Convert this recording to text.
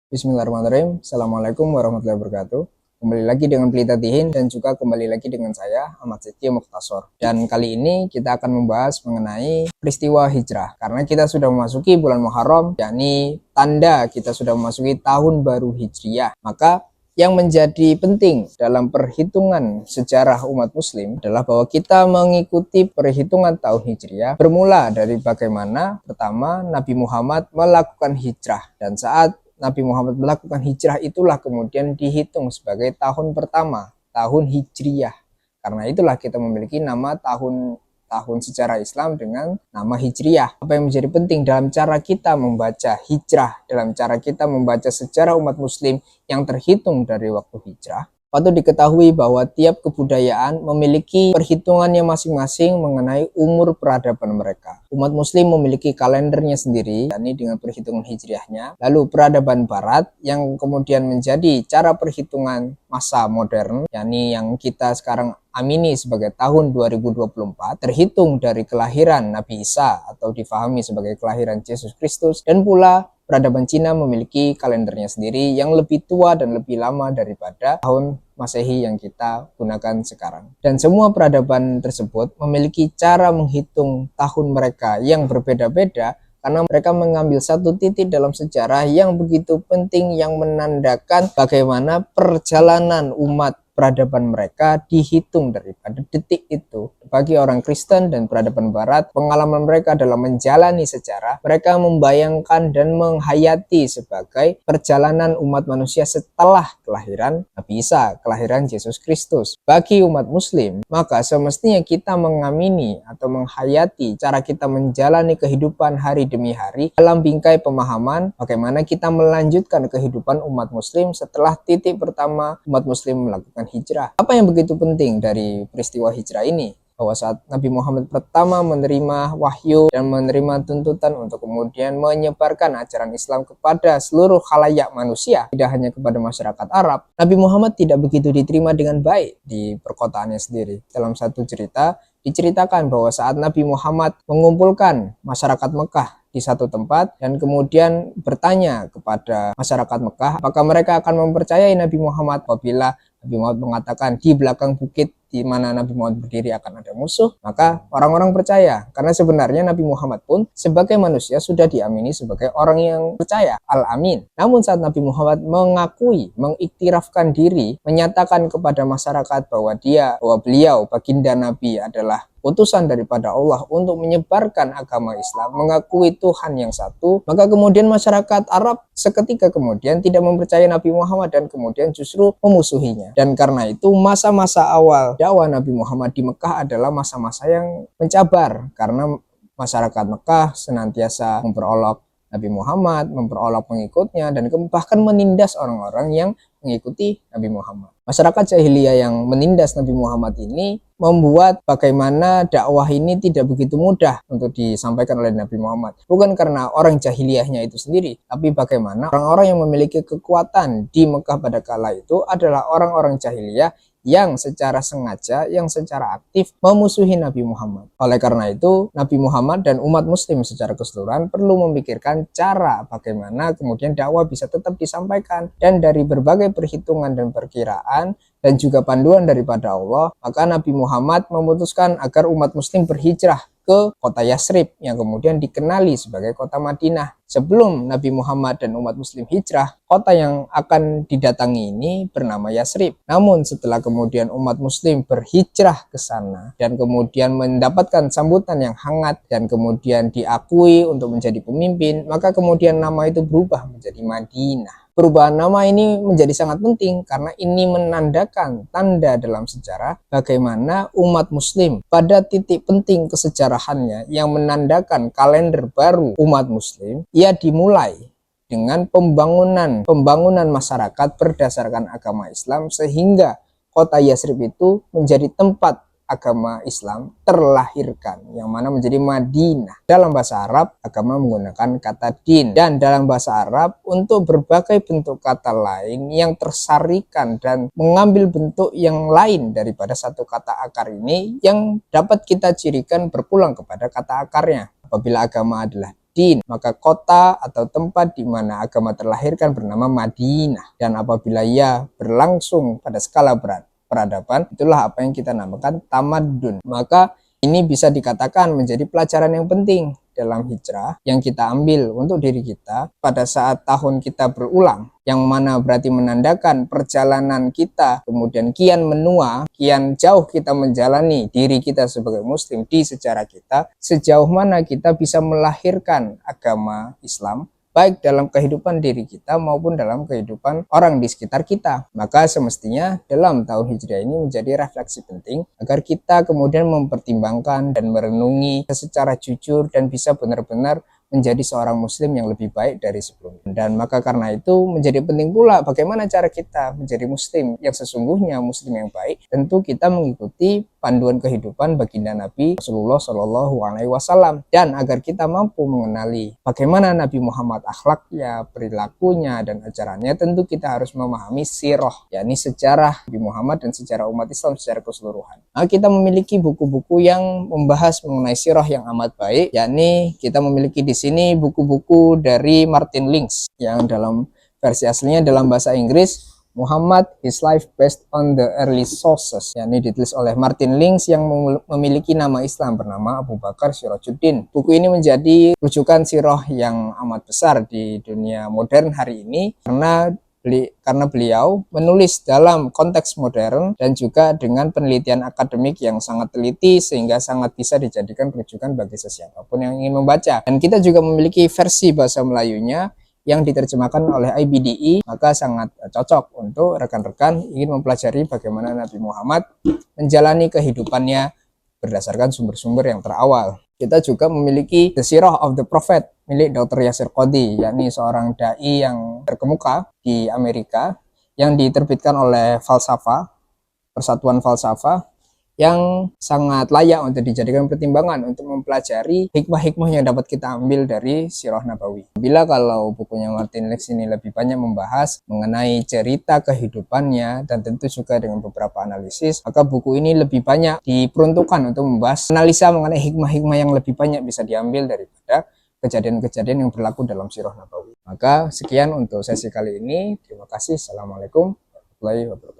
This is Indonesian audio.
Bismillahirrahmanirrahim. Assalamualaikum warahmatullahi wabarakatuh. Kembali lagi dengan Pelita Tihin dan juga kembali lagi dengan saya Ahmad Setio Mukhtasor. Dan kali ini kita akan membahas mengenai peristiwa hijrah. Karena kita sudah memasuki bulan Muharram, yakni tanda kita sudah memasuki tahun baru Hijriah. Maka yang menjadi penting dalam perhitungan sejarah umat muslim adalah bahwa kita mengikuti perhitungan tahun Hijriah bermula dari bagaimana pertama Nabi Muhammad melakukan hijrah, dan saat Nabi Muhammad melakukan hijrah itulah kemudian dihitung sebagai tahun pertama, tahun Hijriah. Karena itulah kita memiliki nama tahun sejarah Islam dengan nama Hijriah. Apa yang menjadi penting dalam cara kita membaca hijrah, dalam cara kita membaca sejarah umat muslim yang terhitung dari waktu hijrah? Patut diketahui bahwa tiap kebudayaan memiliki perhitungannya masing-masing mengenai umur peradaban mereka. Umat muslim memiliki kalendernya sendiri, yakni dengan perhitungan hijriahnya. Lalu peradaban barat yang kemudian menjadi cara perhitungan masa modern, yakni yang kita sekarang amini sebagai tahun 2024, terhitung dari kelahiran Nabi Isa atau difahami sebagai kelahiran Yesus Kristus. Dan pula peradaban Cina memiliki kalendernya sendiri yang lebih tua dan lebih lama daripada tahun Masehi yang kita gunakan sekarang. Dan semua peradaban tersebut memiliki cara menghitung tahun mereka yang berbeda-beda karena mereka mengambil satu titik dalam sejarah yang begitu penting yang menandakan bagaimana perjalanan umat peradaban mereka dihitung daripada detik itu. Bagi orang Kristen dan peradaban Barat, pengalaman mereka dalam menjalani sejarah, mereka membayangkan dan menghayati sebagai perjalanan umat manusia setelah kelahiran Nabi Isa, kelahiran Yesus Kristus. Bagi umat Muslim, maka semestinya kita mengamini atau menghayati cara kita menjalani kehidupan hari demi hari dalam bingkai pemahaman bagaimana kita melanjutkan kehidupan umat Muslim setelah titik pertama umat Muslim melakukan hijrah. Apa yang begitu penting dari peristiwa hijrah ini? Bahwa saat Nabi Muhammad pertama menerima wahyu dan menerima tuntutan untuk kemudian menyebarkan ajaran Islam kepada seluruh khalayak manusia, tidak hanya kepada masyarakat Arab, Nabi Muhammad tidak begitu diterima dengan baik di perkotaannya sendiri. Dalam satu cerita, diceritakan bahwa saat Nabi Muhammad mengumpulkan masyarakat Mekah di satu tempat dan kemudian bertanya kepada masyarakat Mekah apakah mereka akan mempercayai Nabi Muhammad apabila Nabi Muhammad mengatakan di belakang bukit di mana Nabi Muhammad berdiri akan ada musuh, maka orang-orang percaya karena sebenarnya Nabi Muhammad pun sebagai manusia sudah diamini sebagai orang yang percaya, al-amin. Namun saat Nabi Muhammad mengakui, mengiktirafkan diri, menyatakan kepada masyarakat bahwa beliau baginda Nabi adalah utusan daripada Allah untuk menyebarkan agama Islam, mengakui Tuhan yang satu, maka kemudian masyarakat Arab seketika kemudian tidak mempercayai Nabi Muhammad dan kemudian justru memusuhinya. Dan karena itu masa-masa awal dakwah Nabi Muhammad di Mekah adalah masa-masa yang mencabar karena masyarakat Mekah senantiasa memperolok Nabi Muhammad, memperolok pengikutnya, dan bahkan menindas orang-orang yang mengikuti Nabi Muhammad. Masyarakat jahiliyah yang menindas Nabi Muhammad ini membuat bagaimana dakwah ini tidak begitu mudah untuk disampaikan oleh Nabi Muhammad. Bukan karena orang jahiliyahnya itu sendiri, tapi bagaimana orang-orang yang memiliki kekuatan di Mekah pada kala itu adalah orang-orang jahiliyah yang secara sengaja, yang secara aktif memusuhi Nabi Muhammad. Oleh karena itu, Nabi Muhammad dan umat muslim secara keseluruhan perlu memikirkan cara bagaimana kemudian dakwah bisa tetap disampaikan. Dan dari berbagai perhitungan dan perkiraan dan juga panduan daripada Allah, maka Nabi Muhammad memutuskan agar umat muslim berhijrah ke kota Yasrib yang kemudian dikenali sebagai kota Madinah. Sebelum Nabi Muhammad dan umat muslim hijrah, kota yang akan didatangi ini bernama Yasrib. Namun setelah kemudian umat muslim berhijrah ke sana dan kemudian mendapatkan sambutan yang hangat dan kemudian diakui untuk menjadi pemimpin, maka kemudian nama itu berubah menjadi Madinah. Perubahan nama ini menjadi sangat penting karena ini menandakan tanda dalam sejarah bagaimana umat muslim pada titik penting kesejarahannya yang menandakan kalender baru umat muslim, ia dimulai dengan pembangunan masyarakat berdasarkan agama Islam sehingga kota Yasrib itu menjadi tempat agama Islam terlahirkan, yang mana menjadi Madinah. Dalam bahasa Arab, agama menggunakan kata din, dan dalam bahasa Arab untuk berbagai bentuk kata lain yang tersarikan dan mengambil bentuk yang lain daripada satu kata akar ini yang dapat kita cirikan berpulang kepada kata akarnya. Apabila agama adalah ad-din, maka kota atau tempat di mana agama terlahirkan bernama Madinah. Dan apabila ia berlangsung pada skala peradaban, itulah apa yang kita namakan tamadun. Maka ini bisa dikatakan menjadi pelajaran yang penting dalam hijrah yang kita ambil untuk diri kita pada saat tahun kita berulang, yang mana berarti menandakan perjalanan kita kemudian kian menua, kian jauh kita menjalani diri kita sebagai muslim di sejarah kita, sejauh mana kita bisa melahirkan agama Islam baik dalam kehidupan diri kita maupun dalam kehidupan orang di sekitar kita. Maka semestinya dalam tahun Hijriah ini menjadi refleksi penting agar kita kemudian mempertimbangkan dan merenungi secara jujur dan bisa benar-benar menjadi seorang muslim yang lebih baik dari sebelumnya. Dan maka karena itu menjadi penting pula bagaimana cara kita menjadi muslim yang sesungguhnya, muslim yang baik. Tentu kita mengikuti panduan kehidupan baginda Nabi Rasulullah Shallallahu Alaihi Wasallam, dan agar kita mampu mengenali bagaimana Nabi Muhammad akhlaknya, perilakunya, dan ajarannya, tentu kita harus memahami sirah, yakni sejarah Nabi Muhammad dan sejarah umat Islam secara keseluruhan. Nah, kita memiliki buku-buku yang membahas mengenai sirah yang amat baik, yakni kita memiliki di sini buku-buku dari Martin Lings yang dalam versi aslinya dalam bahasa Inggris Muhammad His Life Based on the Early Sources, yakni ditulis oleh Martin Lings yang memiliki nama Islam bernama Abu Bakar Sirajuddin. Buku ini menjadi rujukan sirah yang amat besar di dunia modern hari ini karena beliau menulis dalam konteks modern dan juga dengan penelitian akademik yang sangat teliti sehingga sangat bisa dijadikan rujukan bagi sesiapapun yang ingin membaca. Dan kita juga memiliki versi bahasa Melayunya yang diterjemahkan oleh IBDI, maka sangat cocok untuk rekan-rekan ingin mempelajari bagaimana Nabi Muhammad menjalani kehidupannya berdasarkan sumber-sumber yang terawal. Kita juga memiliki The Sirah of the Prophet milik Dr. Yasir Qadhi, yakni seorang dai yang terkemuka di Amerika yang diterbitkan oleh Falsafah, Persatuan Falsafah, yang sangat layak untuk dijadikan pertimbangan untuk mempelajari hikmah-hikmah yang dapat kita ambil dari Sirah Nabawi. Bila kalau bukunya Martin Lings ini lebih banyak membahas mengenai cerita kehidupannya dan tentu juga dengan beberapa analisis, maka buku ini lebih banyak diperuntukkan untuk membahas analisa mengenai hikmah-hikmah yang lebih banyak bisa diambil daripada kejadian-kejadian yang berlaku dalam Sirah Nabawi. Maka sekian untuk sesi kali ini. Terima kasih. Assalamualaikum warahmatullahi wabarakatuh.